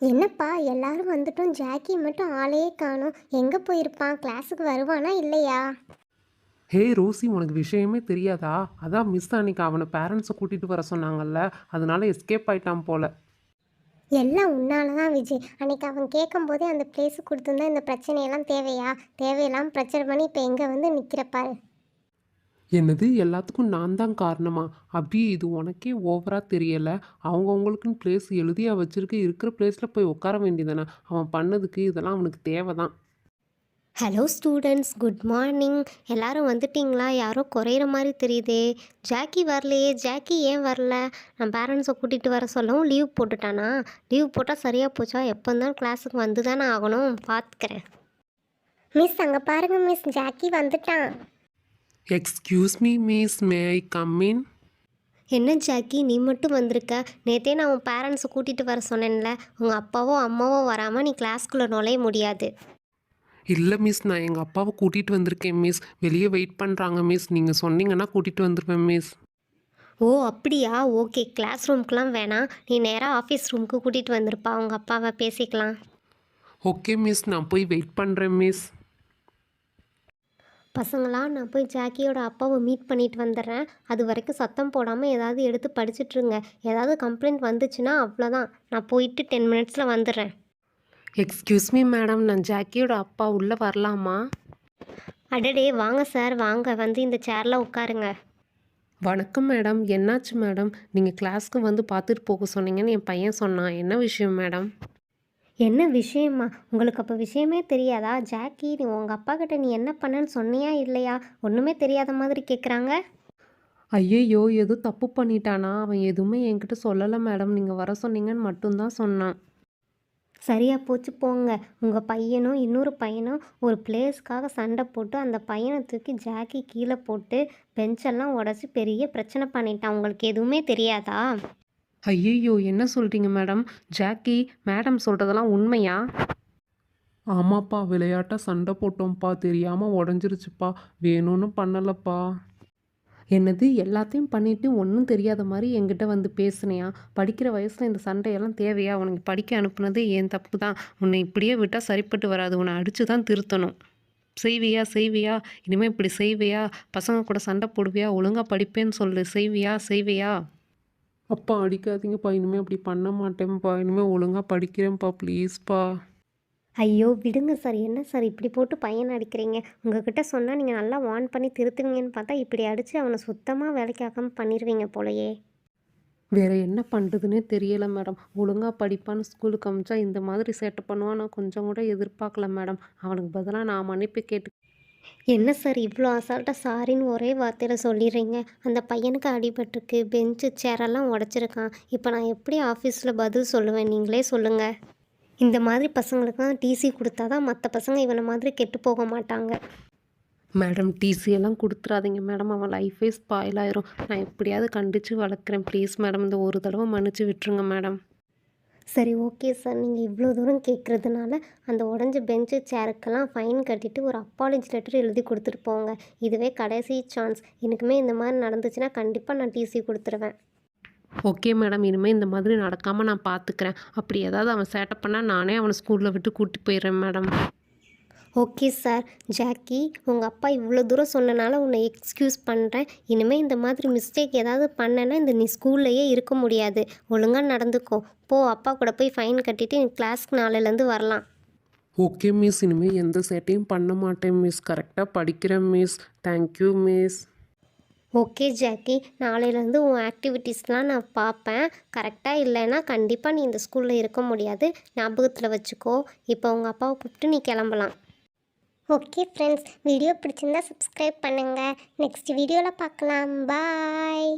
என்னப்பா எல்லாரும் வந்துட்டோம், ஜாக்கி மட்டும் ஆளையே காணோம். எங்கே போயிருப்பான்? கிளாஸுக்கு வருவானா இல்லையா? ஹே ரோசி, உனக்கு விஷயமே தெரியாதா? அதான் மிஸ் அன்னைக்கு அவனை பேரண்ட்ஸை கூட்டிகிட்டு வர சொன்னாங்கல்ல, அதனால எஸ்கேப் ஆயிட்டான் போல. எல்லாம் உன்னால தான் விஜய். அன்னைக்கு அவன் கேட்கும்போதே அந்த பிளேஸு கொடுத்துருந்தா இந்த பிரச்சனையெல்லாம் தேவையா? தேவையில்லாமல் பிரச்சனை பண்ணி இப்போ எங்கே வந்து நிற்கிறப்பாரு. என்னது, எல்லாத்துக்கும் நான் தான் காரணமா? அப்படி இது உனக்கே ஓவரா தெரியல? அவங்கவுங்களுக்குன்னு பிளேஸ் எழுதியா வச்சிருக்கு, இருக்கிற பிளேஸில் போய் உட்கார வேண்டியதானே? அவன் பண்ணதுக்கு இதெல்லாம் அவனுக்கு தேவைதான். Hello students, good morning. எல்லாரும் வந்துட்டிங்களா? யாரோ குறையிற மாதிரி தெரியுதே. ஜாக்கி வரலையே, ஜாக்கி ஏன் வரல? நான் பேரண்ட்ஸை கூட்டிகிட்டு வர சொல்லவும் லீவ் போட்டுட்டானா? லீவ் போட்டால் சரியாக போச்சா? எப்போ இருந்தாலும் கிளாஸுக்கு வந்து தானே ஆகணும், பார்த்துக்கிறேன். மிஸ் அங்கே பாருங்கள் மிஸ், ஜாக்கி வந்துட்டான். Excuse me miss, May I come in? என்ன ஜாக்கி நீ மட்டும் வந்திருக்க? நேற்றே நான் உன் பேரண்ட்ஸை கூட்டிகிட்டு வர சொன்னேன்ல. உங்கள் அப்பாவோ அம்மாவோ வராமல் நீ கிளாஸ்க்குள்ளே நுழைய முடியாது. இல்லை மிஸ், நான் எங்கள் அப்பாவை கூட்டிகிட்டு வந்திருக்கேன் மிஸ். வெளியே வெயிட் பண்ணுறாங்க மிஸ். நீங்கள் சொன்னீங்கன்னா கூட்டிகிட்டு வந்துடுவேன் மிஸ். ஓ அப்படியா? ஓகே, கிளாஸ் ரூம்க்குலாம் வேணாம். நீ நேராக ஆஃபீஸ் ரூமுக்கு கூட்டிகிட்டு வந்திருப்பா உங்கள் அப்பாவை, பேசிக்கலாம். ஓகே மிஸ், நான் போய் வெயிட் பண்ணுறேன் மிஸ். பசங்களா, நான் போய் ஜாக்கியோட அப்பாவை மீட் பண்ணிட்டு வந்துடுறேன். அது வரைக்கும் சத்தம் போடாமல் ஏதாவது எடுத்து படிச்சுட்ருங்க. ஏதாவது கம்ப்ளைண்ட் வந்துச்சுன்னா அவ்வளோதான். நான் போயிட்டு 10 மினிட்ஸில் வந்துடுறேன். எக்ஸ்கியூஸ் மீ மேடம், நான் ஜாக்கியோட அப்பா, உள்ளே வரலாமா? அடடே வாங்க சார், வாங்க வந்து இந்த சேரில் உட்காருங்க. வணக்கம் மேடம். என்னாச்சு மேடம்? நீங்கள் கிளாஸ்க்கு வந்து பார்த்துட்டு போக சொன்னீங்கன்னு என் பையன் சொன்னான். என்ன விஷயம் மேடம்? என்ன விஷயமா? உங்களுக்கு அப்போ விஷயமே தெரியாதா? ஜாக்கி, நீ உங்கள் அப்பா கிட்ட நீ என்ன பண்ணன்னு சொன்னியா இல்லையா? ஒன்றுமே தெரியாத மாதிரி கேட்குறாங்க. ஐயையோ, ஏதோ தப்பு பண்ணிட்டானா? அவன் எதுவுமே என்கிட்ட சொல்லலை மேடம். நீங்கள் வர சொன்னீங்கன்னு மட்டும்தான் சொன்னான். சரியா போச்சு போங்க. உங்கள் பையனும் இன்னொரு பையனும் ஒரு பிளேஸ்க்காக சண்டை போட்டு அந்த பையனை தூக்கி ஜாக்கி கீழே போட்டு பெஞ்செல்லாம் உடச்சி பெரிய பிரச்சனை பண்ணிட்டான். உங்களுக்கு எதுவுமே தெரியாதா? ஐயையோ, என்ன சொல்கிறீங்க மேடம்? ஜாக்கி மேடம் சொல்கிறதெல்லாம் உண்மையா? ஆமாப்பா, விளையாட்டாக சண்டை போட்டோம்ப்பா. தெரியாமல் உடஞ்சிருச்சுப்பா. வேணும்னு பண்ணலப்பா. என்னது, எல்லாத்தையும் பண்ணிட்டு ஒன்றும் தெரியாத மாதிரி என்கிட்ட வந்து பேசுனியா? படிக்கிற வயசில் இந்த சண்டையெல்லாம் தேவையா? உனக்கு படிக்க அனுப்புனது என் தப்பு தான். உன்னை இப்படியே விட்டால் சரிப்பட்டு வராது. உன்னை அடித்து தான் திருத்தணும். செய்வியா செய்வியா? இனிமேல் இப்படி செய்வியா? பசங்க கூட சண்டை போடுவியா? ஒழுங்காக படிப்பேன்னு சொல்லு. செய்வியா செய்வியா? அப்பா அடிக்காதீங்கப்பா. இனிமேல் அப்படி பண்ண மாட்டேன்ப்பா. இனிமேல் ஒழுங்காக படிக்கிறேன்ப்பா. ப்ளீஸ்ப்பா. ஐயோ விடுங்க சார், என்ன சார் இப்படி போட்டு பையனை அடிக்கிறீங்க? உங்ககிட்ட சொன்னால் நீங்கள் நல்லா வார்ன் பண்ணி திருத்துவீங்கன்னு பார்த்தா இப்படி அடித்து அவனை சுத்தமாக வேலைக்காக்காமல் பண்ணிடுவீங்க போலையே. வேறு என்ன பண்ணுறதுனே தெரியலை மேடம். ஒழுங்காக படிப்பான்னு ஸ்கூலுக்கு அமிச்சா இந்த மாதிரி சேட்டை பண்ணுவான். நான் கொஞ்சம் கூட எதிர்பார்க்கல மேடம். அவனுக்கு பதிலாக நான் மன்னிப்பு கேட்டு. என்ன சார் இவ்வளோ அசால்ட்டாக சாரின்னு ஒரே வார்த்தையில் சொல்லிடுறீங்க? அந்த பையனுக்கு அடிபட்டிருக்கு, பெஞ்சு சேரெல்லாம் உடச்சிருக்கான். இப்போ நான் எப்படி ஆஃபீஸில் பதில் சொல்லுவேன், நீங்களே சொல்லுங்கள். இந்த மாதிரி பசங்களுக்குலாம் டிசி கொடுத்தா தான் மற்ற பசங்க இவனை மாதிரி கெட்டு போக மாட்டாங்க. மேடம், டிசி எல்லாம் கொடுத்துறாதீங்க மேடம். அவன் லைஃபே ஸ்பாயில் ஆயிரும். நான் எப்படியாவது கண்டித்து வளர்க்குறேன். ப்ளீஸ் மேடம், இந்த ஒரு தடவை மன்னிச்சு விட்டுருங்க மேடம். சரி ஓகே சார், நீங்கள் இவ்வளோ தூரம் கேட்குறதுனால அந்த உடஞ்ச பெஞ்சு சேருக்கெல்லாம் ஃபைன் கட்டிட்டு ஒரு அப்பாலஜி லெட்டர் எழுதி கொடுத்துட்டு போங்க. இதுவே கடைசி சான்ஸ். எனக்குமே இந்த மாதிரி நடந்துச்சுன்னா கண்டிப்பாக நான் டிசி கொடுத்துருவேன். ஓகே மேடம், இனிமேல் இந்த மாதிரி நடக்காமல் நான் பார்த்துக்கிறேன். அப்படி ஏதாவது அவன் சேட்டை பண்ணால் நானே அவனை ஸ்கூலில் விட்டு கூட்டி போயிடுறேன் மேடம். Okay sir. ஜாக்கி, உங்கள் அப்பா இவ்வளோ தூரம் சொன்னனால உன்னை எக்ஸ்கியூஸ் பண்ணுறேன். இனிமேல் இந்த மாதிரி மிஸ்டேக் ஏதாவது பண்ணேன்னா நீ ஸ்கூல்லையே இருக்க முடியாது. ஒழுங்காக நடந்துக்கோ. போ, அப்பா கூட போய் ஃபைன் கட்டிட்டு நீ கிளாஸ்க்கு நாளையிலேருந்து வரலாம். ஓகே மிஸ், இனிமேல் எந்த சேட்டையும் பண்ண மாட்டேன் மிஸ். கரெக்டாக படிக்கிறேன் miss. Thank you miss. Okay Jackie, நாளையிலேருந்து உன் ஆக்டிவிட்டீஸ்லாம் நான் பார்ப்பேன். கரெக்டாக இல்லைன்னா கண்டிப்பாக நீ இந்த ஸ்கூலில் இருக்க முடியாது. ஞாபகத்தில் வச்சுக்கோ. இப்போ உங்கள் அப்பாவை கூப்பிட்டு நீ கிளம்பலாம். ஓகே ஃப்ரெண்ட்ஸ், வீடியோ பிடிச்சிருந்தா சப்ஸ்கிரைப் பண்ணுங்கள். நெக்ஸ்ட் வீடியோவில் பார்க்கலாம். பாய்.